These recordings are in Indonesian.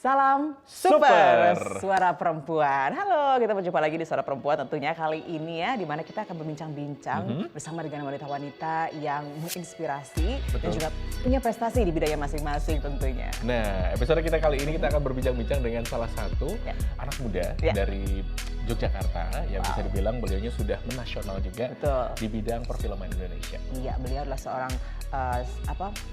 Salam Super, Suara Perempuan. Halo, kita berjumpa lagi di Suara Perempuan tentunya kali ini ya, di mana kita akan berbincang-bincang bersama dengan wanita-wanita yang menginspirasi dan juga punya prestasi di bidangnya masing-masing tentunya. Nah, episode kita kali ini kita akan berbincang-bincang dengan salah satu anak muda dari Yogyakarta yang bisa dibilang beliaunya sudah menasional juga di bidang perfilman Indonesia. Iya, beliau adalah seorang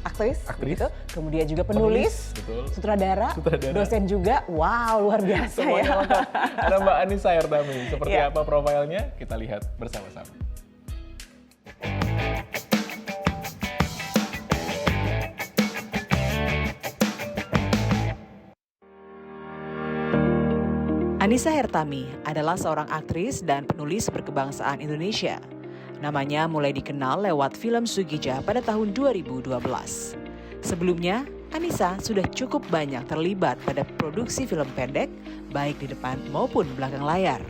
aktris. Gitu. Kemudian juga penulis, sutradara, dosen juga. Wow, luar biasa ya. Ada Mbak Anissa Hertami. Seperti apa profilnya? Kita lihat bersama-sama. Anissa Hertami adalah seorang aktris dan penulis berkebangsaan Indonesia. Namanya mulai dikenal lewat film Sugija pada tahun 2012. Sebelumnya, Anissa sudah cukup banyak terlibat pada produksi film pendek, baik di depan maupun belakang layar.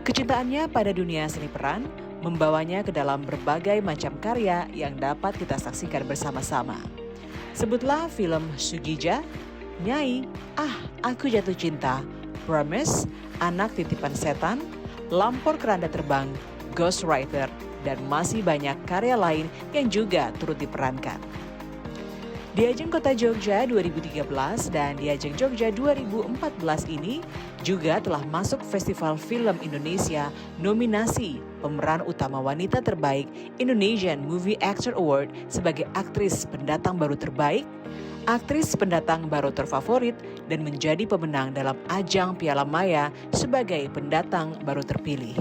Kecintaannya pada dunia seni peran membawanya ke dalam berbagai macam karya yang dapat kita saksikan bersama-sama. Sebutlah film Sugija, Nyai, Aku Jatuh Cinta, Promise, Anak Titipan Setan, Lampor Keranda Terbang, Ghostwriter, dan masih banyak karya lain yang juga turut diperankan. Di Ajang Kota Jogja 2013 dan di Ajang Jogja 2014 ini juga telah masuk Festival Film Indonesia nominasi pemeran utama wanita terbaik Indonesian Movie Actor Award sebagai aktris pendatang baru terbaik, aktris pendatang baru terfavorit, dan menjadi pemenang dalam Ajang Piala Maya sebagai pendatang baru terpilih.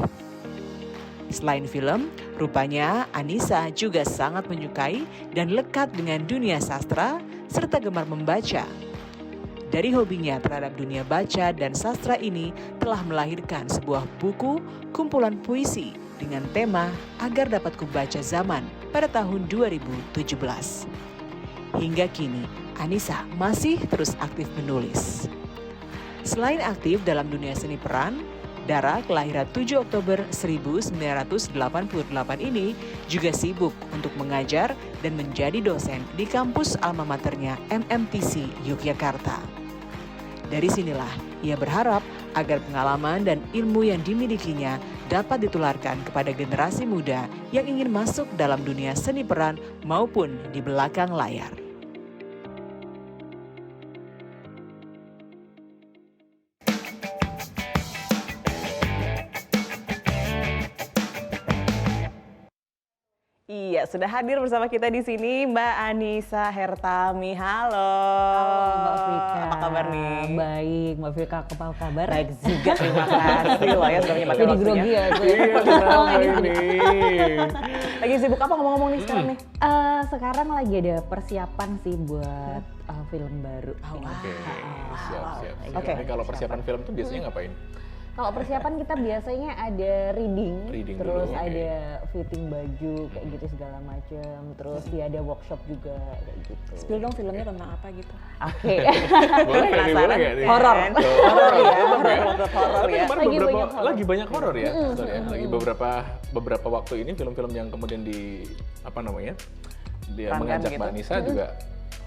Selain film, rupanya Anissa juga sangat menyukai dan lekat dengan dunia sastra serta gemar membaca. Dari hobinya terhadap dunia baca dan sastra ini telah melahirkan sebuah buku kumpulan puisi dengan tema Agar Dapat Kubaca Zaman pada tahun 2017. Hingga kini, Anissa masih terus aktif menulis. Selain aktif dalam dunia seni peran, Dara kelahiran 7 Oktober 1988 ini juga sibuk untuk mengajar dan menjadi dosen di kampus alma maternya MMTC Yogyakarta. Dari sinilah ia berharap agar pengalaman dan ilmu yang dimilikinya dapat ditularkan kepada generasi muda yang ingin masuk dalam dunia seni peran maupun di belakang layar. Iya, sudah hadir bersama kita di sini Mbak Anissa Hertami. Halo. Halo Mbak Vika. Apa kabar nih? Baik, Mbak Vika, apa kabar? Baik juga, terima kasih loh ya sudah menyempatkan Jadi waktunya. grogi ya. Lagi sibuk apa ngomong-ngomong nih sekarang nih? Sekarang lagi ada persiapan sih buat film baru. Oke, siap. Oke. Ini kalau persiapan film tuh biasanya ngapain? Kalau persiapan kita biasanya ada reading terus dulu, ada fitting baju kayak gitu segala macam, terus ya ada workshop juga kayak gitu. Spill dong filmnya tentang apa gitu. Oke. Boleh nggak nih? Horor. Horor ya. Tapi lagi banyak horor ya. Betul ya. Lagi beberapa waktu ini film-film yang kemudian dia mengajak Mbak Anissa juga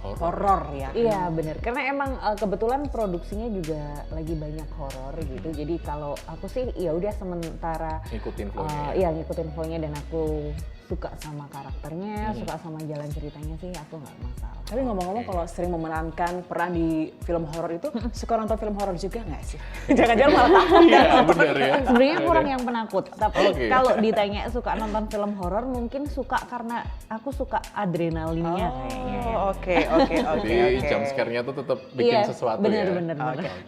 horor ya. Iya benar, karena emang kebetulan produksinya juga lagi banyak horor gitu. Jadi kalau aku sih ya udah sementara ngikutin flow-nya. Ngikutin flow-nya, dan aku suka sama karakternya, suka sama jalan ceritanya sih aku nggak masalah. Tapi ngomong-ngomong kalau sering memerankan peran di film horor itu suka nonton film horor juga nggak sih? Jangan-jangan malah takut. Iya benar ya. Sebenarnya kurang yang penakut, tapi kalau ditanya suka nonton film horor mungkin suka karena aku suka adrenalinnya kayaknya. Oke. Jadi jump scare-nya tuh tetap bikin sesuatu ya. Bener.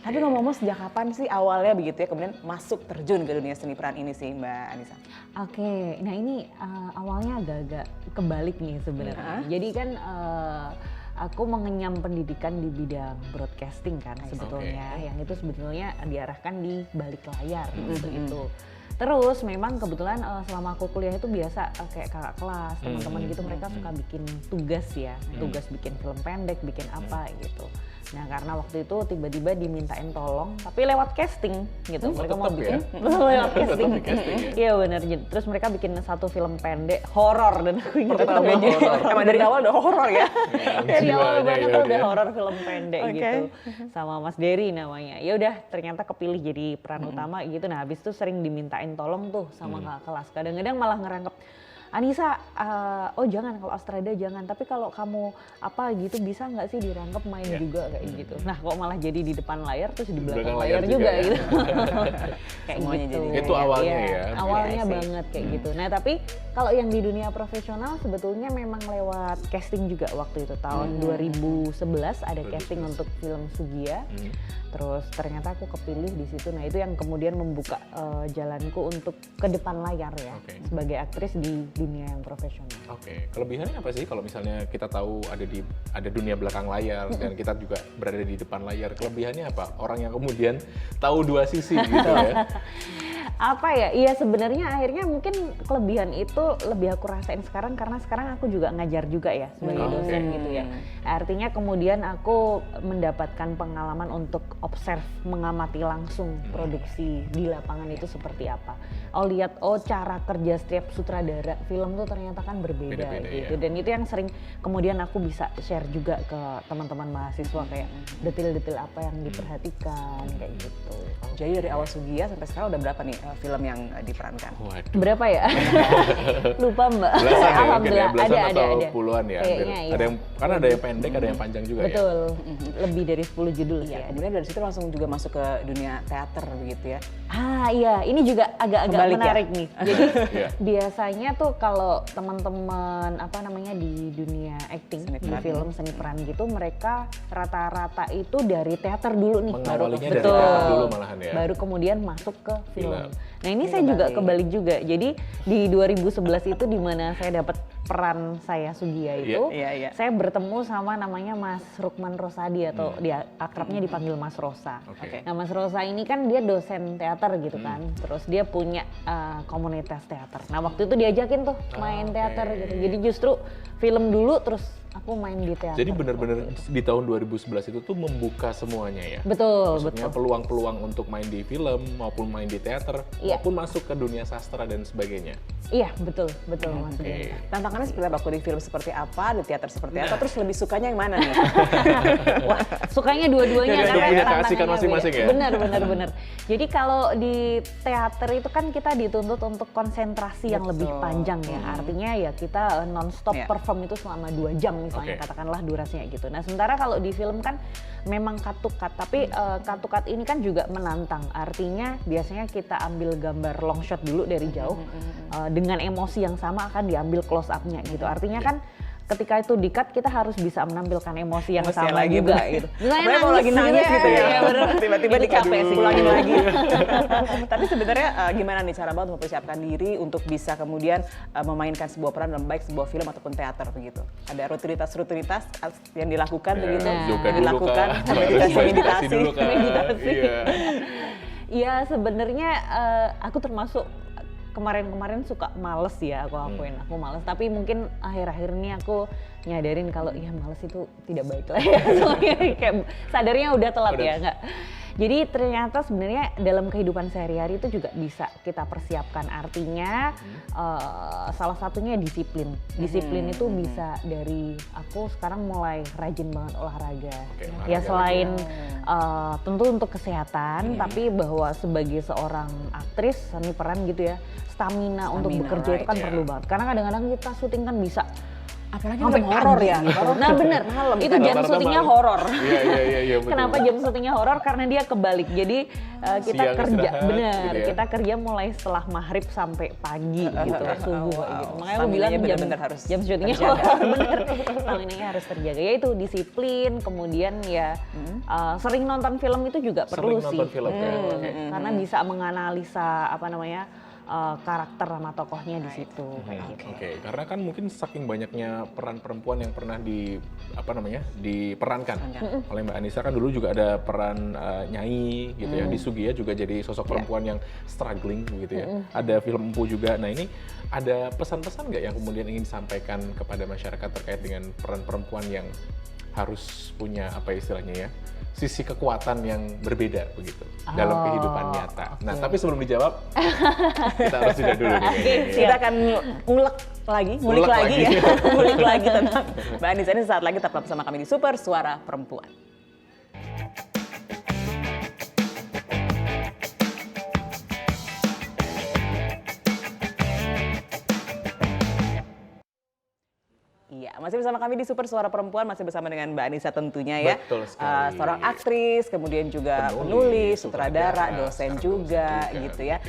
Tapi ngomong-ngomong sejak kapan sih awalnya begitu ya kemudian masuk terjun ke dunia seni peran ini sih Mbak Anissa? Oke, nah ini awalnya agak-agak kebalik nih sebenarnya. Jadi kan aku mengenyam pendidikan di bidang broadcasting kan sebetulnya, yang itu sebetulnya diarahkan di balik layar itu. Terus memang kebetulan selama aku kuliah itu biasa kayak kakak kelas, teman-teman gitu mereka suka bikin tugas ya, tugas bikin film pendek, bikin apa gitu. Nah karena waktu itu tiba-tiba dimintain tolong, tapi lewat casting gitu. Mereka mau bikin lewat casting. Iya benar. Terus mereka bikin satu film pendek horor dan aku ingat horor. Emang dari awal udah horor ya? Dari awal banget udah horor film pendek gitu. Sama Mas Dery namanya. Ya udah ternyata kepilih jadi peran utama gitu. Nah habis itu sering dimintain tolong tuh sama kakak kelas. Kadang-kadang malah ngerangkep, Anissa, oh jangan, kalau Astrada jangan, tapi kalau kamu apa gitu bisa nggak sih dirangkep main juga kayak gitu. Nah kok malah jadi di depan layar terus di belakang layar juga ya? Gitu. Kayak semuanya gitu. jadi. Itu awalnya ya? Awalnya banget kayak gitu. Nah tapi kalau yang di dunia profesional sebetulnya memang lewat casting juga waktu itu. Tahun 2011 ada casting untuk film Sugia. Terus ternyata aku kepilih di situ. Nah itu yang kemudian membuka jalanku untuk ke depan layar ya. Sebagai aktris di dunia yang profesional. Kelebihannya apa sih kalau misalnya kita tahu ada dunia belakang layar dan kita juga berada di depan layar? Kelebihannya apa? Orang yang kemudian tahu dua sisi gitu ya. Apa ya? Iya sebenarnya akhirnya mungkin kelebihan itu lebih aku rasain sekarang karena sekarang aku juga ngajar juga ya sebagai dosen gitu ya. Artinya kemudian aku mendapatkan pengalaman untuk observe, mengamati langsung produksi di lapangan itu seperti apa. Lihat cara kerja setiap sutradara film tuh ternyata kan berbeda gitu. Dan itu yang sering kemudian aku bisa share juga ke teman-teman mahasiswa kayak detail-detail apa yang diperhatikan kayak gitu. Jadi dari awal Sugia sampai sekarang udah berapa nih film yang diperankan? Waduh. Berapa ya? Lupa Mbak. Belasan ya, Alhamdulillah belasan ada. puluhan ya. Kayaknya Ada yang, karena ada yang pendek, ada yang panjang juga. Betul. Lebih dari 10 judul sih. Kemudian dari situ langsung juga masuk ke dunia teater begitu ya? Iya, ini juga agak-agak menarik nih. Jadi Iya. biasanya tuh kalau teman-teman di dunia acting, di film seni peran gitu, mereka rata-rata itu dari teater dulu nih. Mengawalinya dari teater dulu malahan ya. Baru kemudian masuk ke film. Nah ini saya juga kebalik juga. Jadi di 2011 itu di mana saya dapat peran saya Sugia itu, saya bertemu sama namanya Mas Rukman Rosadi atau dia akrabnya dipanggil Mas Rosa. Nah Mas Rosa ini kan dia dosen teater gitu kan, terus dia punya komunitas teater. Nah waktu itu diajakin tuh main teater gitu. Jadi justru film dulu terus aku main di teater. Jadi benar-benar di tahun 2011 itu tuh membuka semuanya ya? Betul, maksudnya peluang-peluang untuk main di film maupun main di teater maupun masuk ke dunia sastra dan sebagainya. Iya, betul Mas. Tantangannya seperti apa? Di film seperti apa, di teater seperti apa, terus lebih sukanya yang mana nih? Wah, sukanya dua-duanya karena punya keasikan masing-masing ya? Benar. Jadi kalau di teater itu kan kita dituntut untuk konsentrasi yang lebih panjang ya. Artinya ya kita non-stop perform itu selama 2 jam misalnya katakanlah durasinya gitu. Nah sementara kalau di film kan memang cut to cut, tapi cut to cut ini kan juga menantang. Artinya biasanya kita ambil gambar long shot dulu dari jauh, dengan emosi yang sama akan diambil close up-nya gitu. Artinya kan ketika itu di-cut kita harus bisa menampilkan emosi yang sama lagi juga gitu. Misalnya mau lagi nangis gitu ya. Tiba-tiba capek sih ulangin lagi. Tapi sebenarnya gimana nih cara Mbak untuk mempersiapkan diri untuk bisa kemudian memainkan sebuah peran dalam baik sebuah film ataupun teater begitu? Ada rutinitas yang dilakukan begitu? Yang dilakukan meditasi dulu kan. Iya sebenarnya aku termasuk kemarin-kemarin suka males ya, aku akuin aku males, tapi mungkin akhir-akhir ini aku nyadarin kalau ya males itu tidak baik lah ya. Soalnya kayak sadarnya udah telat ya, enggak. Jadi ternyata sebenarnya dalam kehidupan sehari-hari itu juga bisa kita persiapkan. Artinya salah satunya disiplin. Disiplin itu bisa dari aku sekarang mulai rajin banget olahraga. Ya selain tentu untuk kesehatan, tapi bahwa sebagai seorang aktris seni peran gitu ya, stamina untuk bekerja itu kan perlu banget. Karena kadang-kadang kita syuting kan bisa apalagi film horor ya. Nah bener, itu jam syutingnya horor. Iya betul. Kenapa jam syutingnya horor? Karena dia kebalik. Jadi kita siang kerja, bener, gitu ya? kita kerja mulai setelah maghrib sampai pagi gitu, subuh gitu. Makanya aku bilang jam syutingnya horor, bener. Staminanya harus terjaga. Ya itu disiplin, kemudian ya sering nonton film itu juga perlu sih. Nonton film Karena bisa menganalisa karakter sama tokohnya di situ. Karena kan mungkin saking banyaknya peran perempuan yang pernah diperankan oleh Mbak Anissa, kan dulu juga ada peran Nyai gitu ya, di Sugia juga jadi sosok perempuan yang struggling gitu ya. Ada film Empu juga. Nah ini ada pesan-pesan nggak yang kemudian ingin disampaikan kepada masyarakat terkait dengan peran perempuan yang harus punya apa istilahnya ya, sisi kekuatan yang berbeda begitu dalam kehidupan nyata. Nah, tapi sebelum dijawab, kita harus jeda dulu nih. Kita akan ngulik lagi ya, ngulik lagi tentang Mbak Anissa ini saat lagi tetap bersama kami di Super Suara Perempuan. Iya, masih bersama kami di Super Suara Perempuan, masih bersama dengan Mbak Anissa tentunya ya. Betul sekali. Seorang aktris, kemudian juga penulis, sutradara, dosen juga gitu ya.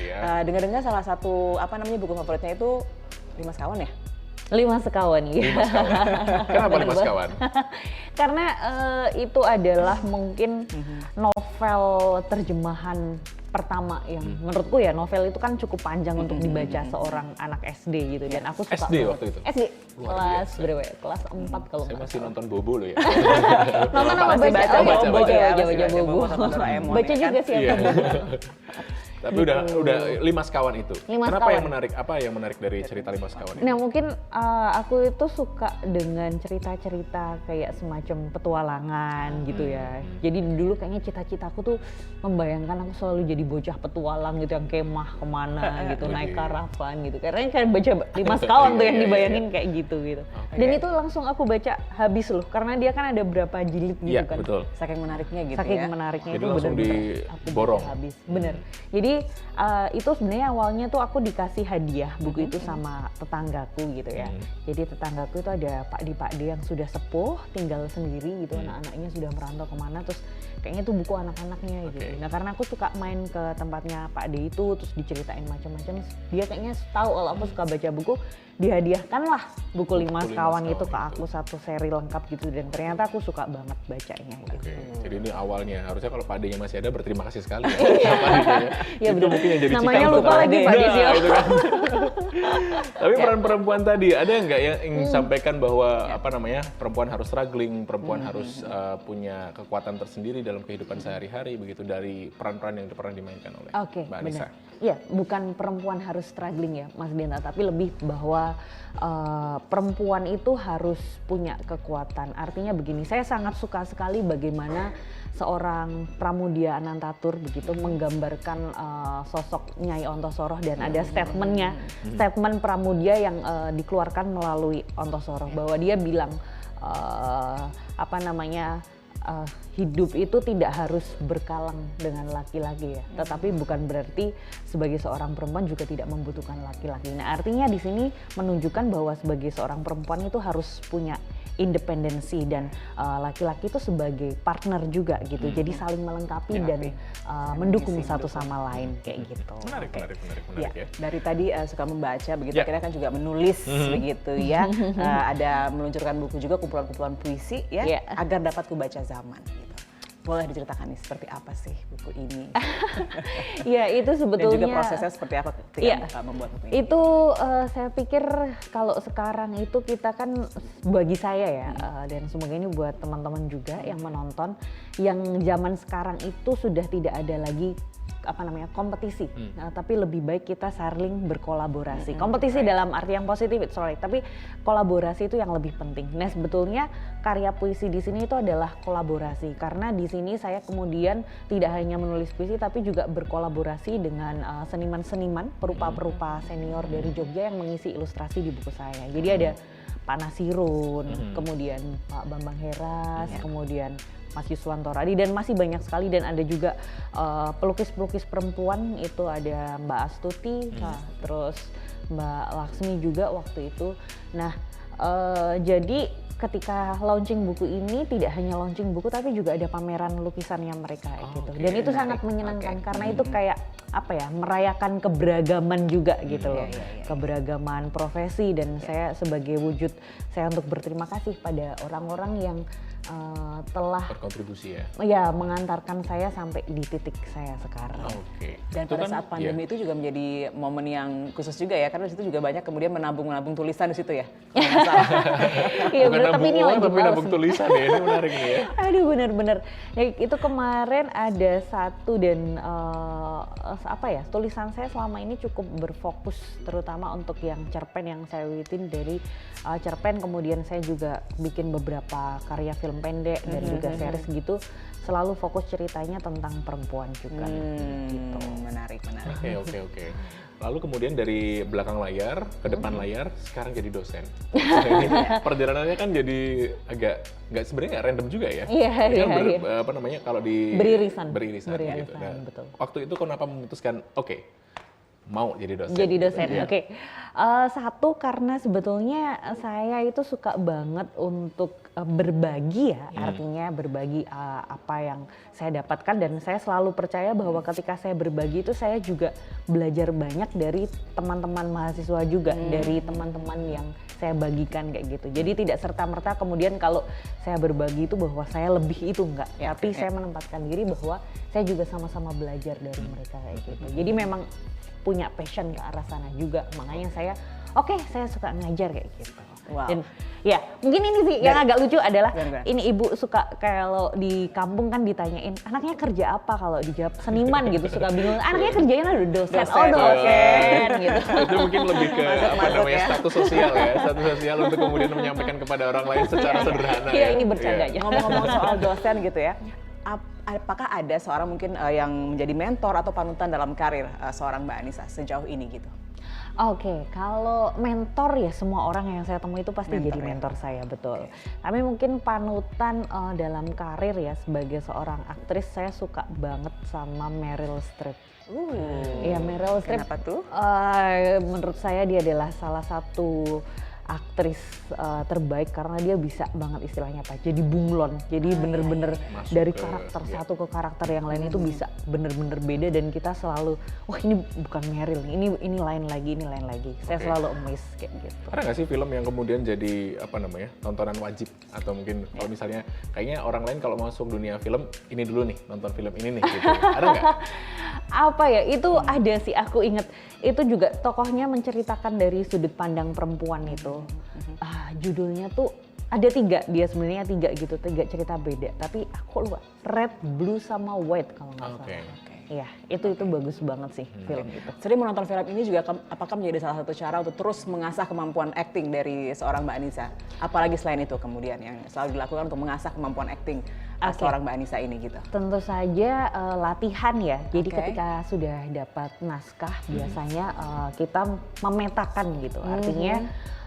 Dengar-dengar salah satu buku favoritnya itu 5 Sekawan ya? 5 Sekawan ya. 5 Sekawan. Kenapa 5 Sekawan? Karena itu adalah mungkin novel terjemahan pertama yang menurutku ya, novel itu kan cukup panjang untuk dibaca seorang anak SD gitu, dan aku suka SD waktu itu? SD, kelas berapa ya? Kelas 4 kalau saya masih nonton Bobo loh ya. nonton apa baca Bobo. Baca juga sih aku. Tapi udah 5 Sekawan itu. 5 Kenapa Sekawan. yang menarik? Apa yang menarik dari cerita 5 Sekawan ini? Nah mungkin aku itu suka dengan cerita-cerita kayak semacam petualangan gitu ya. Jadi dulu kayaknya cita-citaku tuh membayangkan aku selalu jadi bocah petualang gitu, yang kemah kemana gitu, naik karavan gitu. Karena kan baca 5 Sekawan tuh yang dibayangin kayak gitu. Dan itu langsung aku baca habis loh, karena dia kan ada berapa jilid gitu kan. Betul. Saking menariknya gitu Saking ya. menariknya Jadi itu langsung bener-bener aku diborong. baca habis. Bener. Jadi itu sebenarnya awalnya tuh aku dikasih hadiah buku itu sama tetanggaku gitu ya. Jadi tetanggaku itu ada Pak D yang sudah sepuh, tinggal sendiri gitu, anak-anaknya sudah merantau kemana, terus kayaknya itu buku anak-anaknya gitu. Nah karena aku suka main ke tempatnya Pak D itu, terus diceritain macam-macam, dia kayaknya tahu kalau aku suka baca buku, dihadiahkanlah buku 5 Sekawan itu ke aku, satu seri lengkap gitu, dan ternyata aku suka banget bacanya gitu. Jadi ini awalnya, harusnya kalau Pak D-nya masih ada berterima kasih sekali ya. Ya itu mungkin yang jadi namanya cikal lupa lagi Pak D. Gitu kan. Tapi peran perempuan tadi, ada nggak yang ingin disampaikan bahwa perempuan harus struggling, perempuan harus punya kekuatan tersendiri dalam kehidupan sehari-hari begitu, dari peran-peran yang pernah dimainkan oleh Mbak Anissa? Iya, bukan perempuan harus struggling ya Mas Denta, tapi lebih bahwa perempuan itu harus punya kekuatan. Artinya begini, saya sangat suka sekali bagaimana seorang Pramudia Anantatur begitu menggambarkan sosok Nyai Ontosoroh, dan ada statement Pramudia yang dikeluarkan melalui Ontosoroh, bahwa dia bilang hidup itu tidak harus berkalang dengan laki-laki ya, tetapi bukan berarti sebagai seorang perempuan juga tidak membutuhkan laki-laki. Nah artinya di sini menunjukkan bahwa sebagai seorang perempuan itu harus punya independensi, dan laki-laki itu sebagai partner juga gitu, jadi saling melengkapi dan mendukung satu sama lain kayak gitu. Menarik ya. Dari tadi suka membaca begitu, akhirnya kan juga menulis begitu ya. Ada meluncurkan buku juga, kumpulan-kumpulan puisi ya, agar dapat kubaca zaman gitu. Boleh diceritakan nih seperti apa sih buku ini? Ya itu sebetulnya. Dan juga prosesnya seperti apa ketika membuat buku ini? Itu saya pikir kalau sekarang itu kita kan, bagi saya ya, dan semoga ini buat teman-teman juga yang menonton, yang zaman sekarang itu sudah tidak ada lagi kompetisi, tapi lebih baik kita saling berkolaborasi. Kompetisi dalam arti yang positif, tapi kolaborasi itu yang lebih penting. Nah sebetulnya karya puisi di sini itu adalah kolaborasi, karena di sini saya kemudian tidak hanya menulis puisi, tapi juga berkolaborasi dengan seniman-seniman, perupa-perupa senior dari Jogja yang mengisi ilustrasi di buku saya. Jadi ada Pak Nasirun, kemudian Pak Bambang Heras, kemudian Mas Yuswanto Radi, dan masih banyak sekali, dan ada juga pelukis-pelukis perempuan, itu ada Mbak Astuti, terus Mbak Laksmi juga waktu itu. Nah jadi ketika launching buku ini tidak hanya launching buku, tapi juga ada pameran lukisannya mereka gitu. Dan itu sangat menyenangkan karena itu kayak merayakan keberagaman juga gitu loh. Keberagaman profesi, dan saya sebagai wujud saya untuk berterima kasih pada orang-orang yang telah berkontribusi mengantarkan saya sampai di titik saya sekarang. Dan pada saat pandemi itu juga menjadi momen yang khusus juga ya, karena di situ juga banyak kemudian menabung tulisan di situ ya. Iya benar, tapi ini lagi nabung tulisan ya, ini menarik nih ya. Aduh benar-benar. Ya, itu kemarin ada satu, dan tulisan saya selama ini cukup berfokus terutama untuk yang cerpen yang saya witin dari cerpen, kemudian saya juga bikin beberapa karya film film pendek dan juga series gitu, selalu fokus ceritanya tentang perempuan juga. Gitu. Menarik. Oke. Lalu kemudian dari belakang layar ke depan layar, sekarang jadi dosen. Ini perjalanannya kan jadi agak sebenarnya nggak random juga ya. Iya. Apa namanya kalau di Beririsan gitu. Nah, betul. waktu itu kenapa memutuskan mau jadi dosen? Jadi dosen, oke. Satu karena sebetulnya saya itu suka banget untuk berbagi ya, artinya berbagi apa yang saya dapatkan, dan saya selalu percaya bahwa ketika saya berbagi itu saya juga belajar banyak dari teman-teman mahasiswa juga, dari teman-teman yang saya bagikan kayak gitu. Jadi tidak serta-merta kemudian kalau saya berbagi itu bahwa saya lebih itu enggak, tapi saya menempatkan diri bahwa saya juga sama-sama belajar dari mereka kayak gitu. Jadi memang punya passion ke arah sana juga, makanya saya saya suka ngajar kayak gitu. Wow. Dan ya mungkin ini sih yang agak lucu adalah ini ibu suka kalau di kampung kan ditanyain anaknya kerja apa, kalau dijawab seniman gitu suka bingung, anaknya kerjanya dosen. Dosen gitu. Itu mungkin lebih ke status sosial untuk kemudian menyampaikan kepada orang lain secara sederhana. Iya, ini bercanda aja. Ngomong-ngomong soal dosen gitu ya, apakah ada seorang mungkin yang menjadi mentor atau panutan dalam karir seorang Mbak Anissa sejauh ini gitu? Oke, kalau mentor ya semua orang yang saya temui itu pasti jadi mentor saya, betul. Tapi mungkin panutan dalam karir ya, sebagai seorang aktris saya suka banget sama Meryl Streep. Iya, Meryl Streep. Kenapa tuh? Menurut saya dia adalah salah satu aktris terbaik karena dia bisa banget istilahnya jadi bunglon, jadi bener-bener dari karakter satu ke karakter yang lain itu bisa bener-bener beda, dan kita selalu ini bukan Meryl, ini lain lagi. Saya selalu amazed kayak gitu. Ada nggak sih film yang kemudian jadi tontonan wajib, atau mungkin kalau misalnya kayaknya orang lain kalau masuk dunia film ini dulu nih, nonton film ini nih gitu. Ada nggak? Apa ya, itu ada sih, aku inget itu juga tokohnya menceritakan dari sudut pandang perempuan itu. Judulnya tuh ada 3, dia sebenarnya 3 gitu, 3 cerita beda, tapi aku lupa, Red, Blue sama White kalau nggak salah. Iya, itu bagus banget sih film itu. Sering menonton film ini juga apakah menjadi salah satu cara untuk terus mengasah kemampuan acting dari seorang Mbak Anissa? Apalagi selain itu kemudian yang selalu dilakukan untuk mengasah kemampuan acting seorang Mbak Anissa ini gitu? Tentu saja latihan ya. Jadi ketika sudah dapat naskah biasanya kita memetakan gitu. Artinya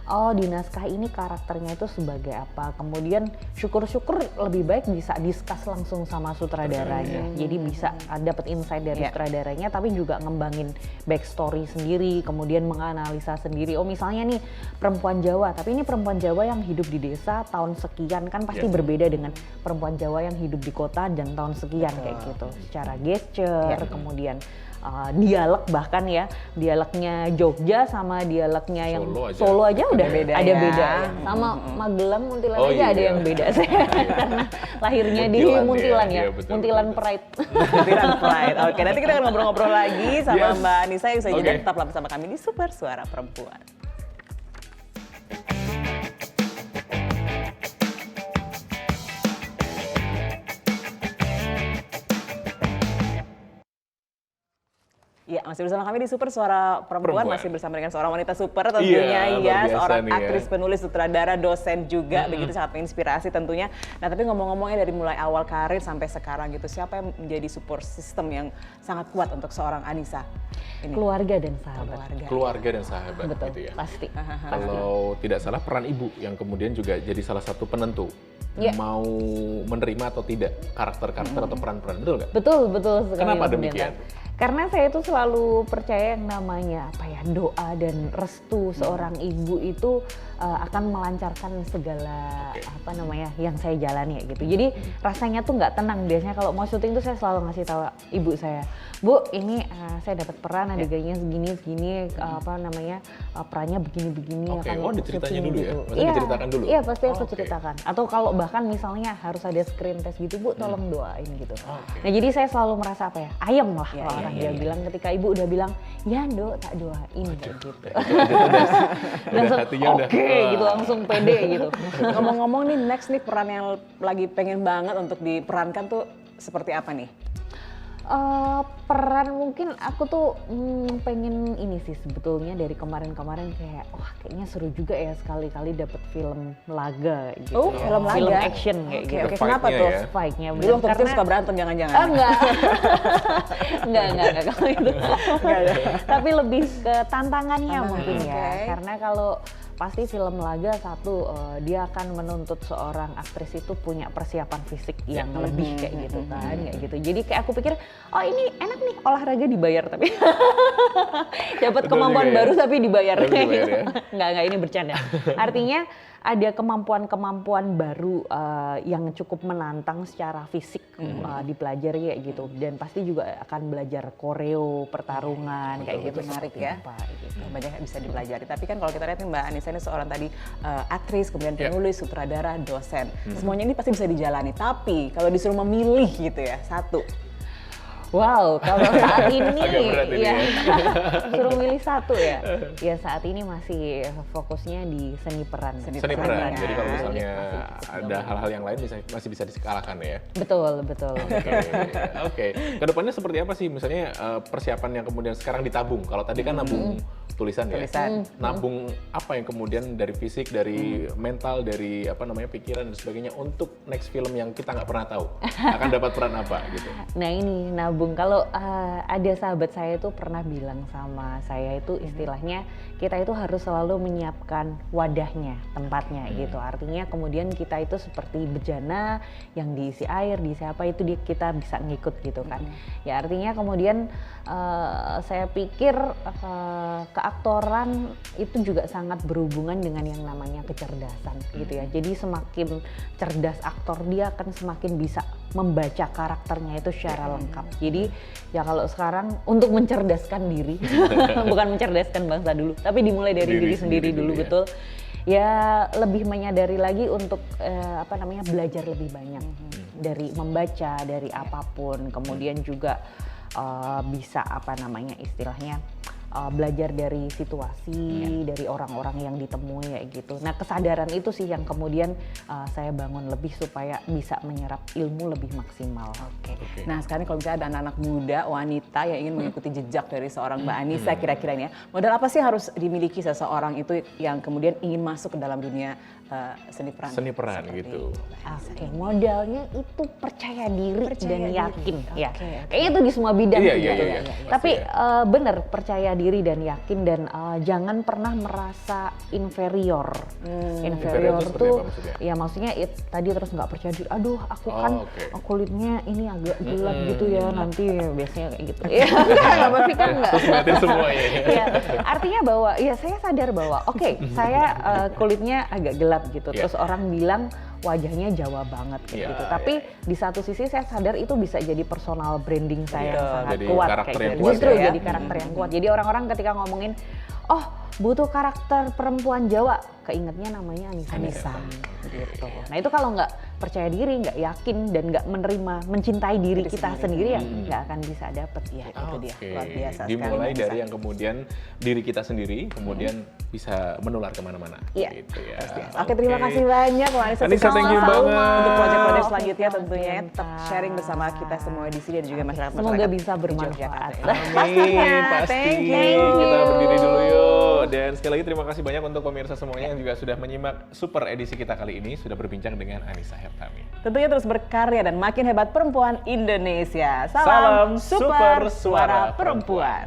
di naskah ini karakternya itu sebagai apa. Kemudian syukur-syukur lebih baik bisa discuss langsung sama sutradaranya. Jadi bisa dapat insight dari sutradaranya, tapi juga ngembangin backstory sendiri, kemudian menganalisa sendiri. Misalnya nih perempuan Jawa, tapi ini perempuan Jawa yang hidup di desa tahun sekian kan pasti berbeda dengan perempuan Jawa yang hidup di kota dan tahun sekian kayak gitu. Secara gesture, kemudian dialek, bahkan ya dialeknya Jogja sama dialeknya yang Solo aja udah beda, ada beda ya. Sama Magelang, Muntilan aja ada yang beda saya karena lahirnya di Muntilan ya, Muntilan Pride. Muntilan Pride. Oke, nanti kita akan ngobrol-ngobrol lagi sama Mbak Anissa yang saya jadi tetaplah bersama kami di Super Suara Perempuan. Ya, masih bersama kami di Super Suara Perempuan, masih bersama dengan seorang wanita super tentunya seorang aktris, penulis, sutradara, dosen juga, begitu sangat menginspirasi tentunya. Nah, tapi ngomong-ngomongnya dari mulai awal karir sampai sekarang gitu, siapa yang menjadi support system yang sangat kuat untuk seorang Anissa? Keluarga dan sahabat. Keluarga dan sahabat. Betul, gitu ya. Pasti. Kalau tidak salah peran ibu yang kemudian juga jadi salah satu penentu mau menerima atau tidak karakter-karakter atau peran-peran, betul nggak? Betul sekali. Kenapa demikian? Karena saya itu selalu percaya yang namanya doa dan restu seorang ibu itu akan melancarkan segala yang saya jalani gitu. Jadi rasanya tuh nggak tenang. Biasanya kalau mau syuting tuh saya selalu ngasih tahu ibu saya, Bu, ini saya dapat peran adegannya segini, perannya begini-begini. Diceritanya dulu ya? Maksudnya diceritakan dulu? Iya, pasti aku ceritakan. Atau kalau bahkan misalnya harus ada screen test gitu, Bu, tolong doain gitu. Nah, jadi saya selalu merasa ayem lah orang dia bilang ketika ibu udah bilang, ya Dok, tak doain gitu. Langsung gitu, langsung pede gitu. Ngomong-ngomong nih, next nih peran yang lagi pengen banget untuk diperankan tuh seperti apa nih? Peran mungkin aku tuh pengen ini sih sebetulnya dari kemarin-kemarin kayak wah kayaknya seru juga ya sekali-kali dapet film laga gitu. Oh, ya. film laga? Film action kayak gitu. Oke, kenapa Fight-nya tuh? ya? Fight-nya Dulu waktu kecil suka berantem jangan-jangan? enggak. enggak kalau itu. Tapi lebih ke tantangannya mungkin ya. Oke. Karena kalau pasti film laga satu dia akan menuntut seorang aktris itu punya persiapan fisik yang lebih kayak gitu kan, kayak gitu. Jadi kayak aku pikir, oh ini enak nih olahraga dibayar tapi dapat Betul kemampuan juga ya. baru tapi dibayar Tapi kayak dibayar gitu. ya. Enggak ini bercanda. Artinya ada kemampuan-kemampuan baru yang cukup menantang secara fisik dipelajari kayak gitu, dan pasti juga akan belajar koreo, pertarungan kayak gitu. Menarik ya. Apa, gitu. Banyak yang bisa dipelajari. Tapi kan kalau kita lihat nih Mbak Anissa ini seorang tadi aktris, kemudian penulis, sutradara, dosen. Semuanya ini pasti bisa dijalani. Tapi kalau disuruh memilih gitu ya, satu. Wow, kalau saat ini Agak berat ini ya, ya. suruh milih satu ya. Ya saat ini masih fokusnya di seni peran. Seni peran. Jadi kalau misalnya Masih ada hal-hal yang lain masih bisa dikalahkan ya. Betul. Oke. Kedepannya seperti apa sih? Misalnya persiapan yang kemudian sekarang ditabung. Kalau tadi kan nabung tulisan ya. Nabung apa yang kemudian dari fisik, dari mental, dari apa namanya pikiran dan sebagainya untuk next film yang kita nggak pernah tahu akan dapat peran apa gitu. Nah ini nabung, kalau ada sahabat saya itu pernah bilang sama saya itu istilahnya kita itu harus selalu menyiapkan wadahnya, tempatnya gitu. Artinya kemudian kita itu seperti bejana yang diisi air, diisi apa itu kita bisa ngikut gitu kan. Ya artinya kemudian saya pikir keaktoran itu juga sangat berhubungan dengan yang namanya kecerdasan gitu ya. Jadi semakin cerdas aktor dia akan semakin bisa membaca karakternya itu secara lengkap. Jadi ya kalau sekarang untuk mencerdaskan diri, bukan mencerdaskan bangsa dulu, tapi dimulai dari diri sendiri dulu ya. betul. Ya lebih menyadari lagi untuk belajar lebih banyak dari membaca, dari apapun. Kemudian juga bisa istilahnya belajar dari situasi, dari orang-orang yang ditemui kayak gitu. Nah kesadaran itu sih yang kemudian saya bangun lebih supaya bisa menyerap ilmu lebih maksimal. Oke. Nah sekarang kalau misalnya ada anak-anak muda, wanita yang ingin mengikuti jejak dari seorang Mbak Anissa kira-kira ya, modal apa sih harus dimiliki seseorang itu yang kemudian ingin masuk ke dalam dunia seni peran? Seni peran gitu. Oke, modalnya itu percaya diri dan yakin ya. Oke. Kayaknya itu di semua bidang Iya, sih iya, gitu iya, ya. iya, Tapi pasti benar percaya diri dan yakin dan jangan pernah merasa inferior. Inferior itu seperti tuh apa maksudnya? ya maksudnya tadi terus nggak percaya diri. Aduh, aku kan kulitnya ini agak gelap gitu ya. Nanti biasanya kayak gitu. Ya, nggak berpikir nggak. Terus ngeliatin semua ya. Ya, artinya bahwa ya saya sadar bahwa oke, saya kulitnya agak gelap gitu. Terus orang bilang wajahnya Jawa banget gitu. Tapi di satu sisi saya sadar itu bisa jadi personal branding saya yang sangat jadi kuat karakter kayak yang gitu. kuat Justru ya. jadi karakter yang kuat. Jadi orang-orang ketika ngomongin, oh butuh karakter perempuan Jawa, keingetnya namanya Anissa. Gitu. Nah itu kalau nggak percaya diri, nggak yakin dan nggak menerima, mencintai diri kita sendiri ya nggak akan bisa dapet ya. Itu dia. Luar biasa Dimulai sekali, dari yang kemudian diri kita sendiri, kemudian bisa menular kemana-mana. Iya. Gitu ya. Oke, terima kasih banyak Mbak Anissa. Anissa, thank you banget. Untuk proyek-proyek selanjutnya tentunya Mantap. tetap sharing bersama kita semua di sini dan juga masyarakat. Semoga bisa di bermanfaat. Yogyakarta. Amin, pasti. Thank you. Kita berdiri dulu yuk. Dan sekali lagi terima kasih banyak untuk pemirsa semuanya yang juga sudah menyimak super edisi kita kali ini, sudah berbincang dengan Anissa Hertami. Tentunya terus berkarya dan makin hebat perempuan Indonesia. Salam Super Super Suara Suara Perempuan.